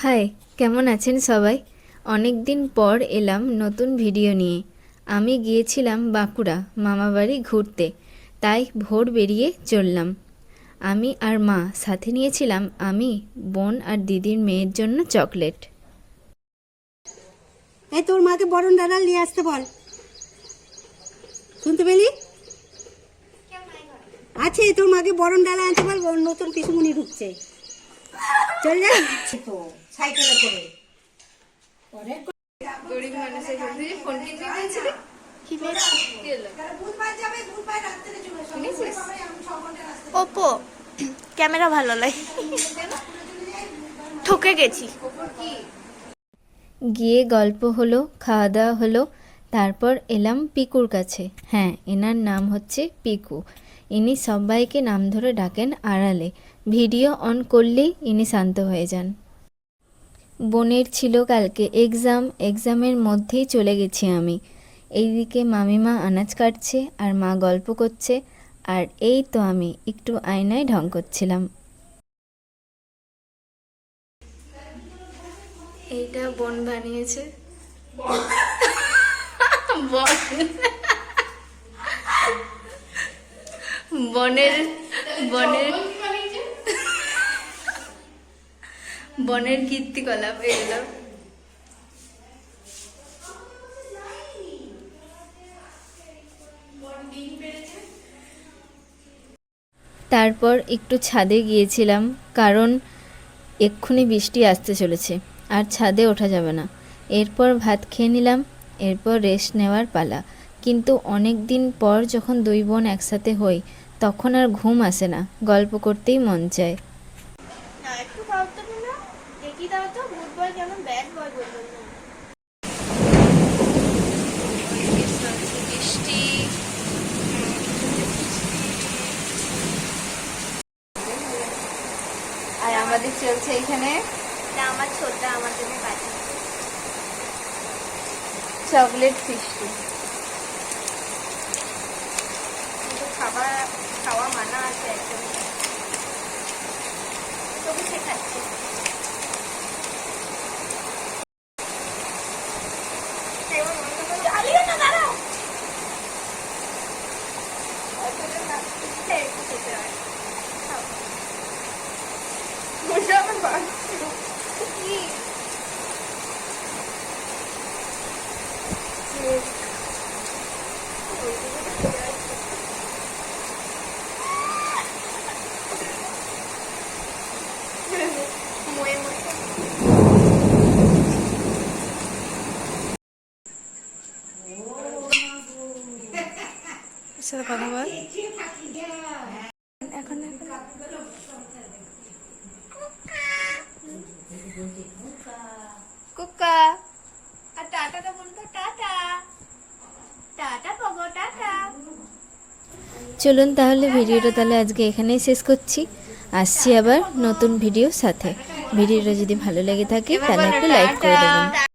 High, কেমন আছেন সবাই? অনেক দিন পর এলাম নতুন ভিডিও নিয়ে। আমি গিয়েছিলাম বাঁকুড়া মামাবাড়ি ঘুরতে, তাই ভোর বেরিয়ে চললাম। আমি আর মা সাথে নিয়েছিলাম আমি, বোন আর দিদির মেয়ের জন্য চকলেট। এই তোর মাকে বরণ ডাল নিয়ে আসতে বল। শুনতে পেলি? আছে, তোর মাকে বরণ ডালা আনতে বল, নতুন পিসুমনি ঢুকছে। চল যা তো সাইকেলে করে। গরিব মানুষের সাথে ফোন কিনতে দিয়েছিলি? ওপো ক্যামেরা ভালো লাগে, ঠকে গেছি। গিয়ে গল্প হলো, খাওয়া দাওয়া হলো, তারপর এলাম পিকুর কাছে। হ্যাঁ, এনার নাম হচ্ছে পিকু। ইনি সবাইকে নাম ধরে ডাকেন আড়ালে, ভিডিও অন করলেই ইনি শান্ত হয়ে যান। বোনের ছিল কালকে এক্সামের মধ্যেই চলে গেছি আমি। এইদিকে মামিমা আনাজ কাটছে আর মা গল্প করছে, আর এই তো আমি একটু আয়নায় ঢং করছিলাম। এইটা বোন বানিয়েছে। বনের বনের বনের কীর্তিকলাপ এগুলো। তারপর একটু ছাদে গিয়েছিলাম, কারণ এক্ষুনি বৃষ্টি আসতে চলেছে আর ছাদে ওঠা যাবে না। এরপর ভাত খেয়ে নিলাম, এরপর রেস্ট নেওয়ার পালা। কিন্তু অনেক দিন পর যখন দুই বোন একসাথে হই, তখন আর ঘুম আসে না, গল্প করতেই মন চায়। একটু খাওয়া তো না, দেখি দাও তো গুড বয় কেমন ব্যাড বয় বলবেন না। আর আমাদের চলছে এখানে আমার ছোটটা আমার জন্য পাঠিয়ে চকলেট ফিস্টি। খাওয়া মানা আছে একদম, তবু শেখাচ্ছে। কথা বল এখন কুকা আর টাটাটা বলতো, টাটা টাটা পাবো, টাটা। চলুন তাহলে ভিডিওটা আজকে এখানেই শেষ করছি। আসছি আবার নতুন ভিডিওর সাথে। ভিডিওটা যদি ভালো লেগে থাকে তাহলে একটু লাইক করে দেবেন।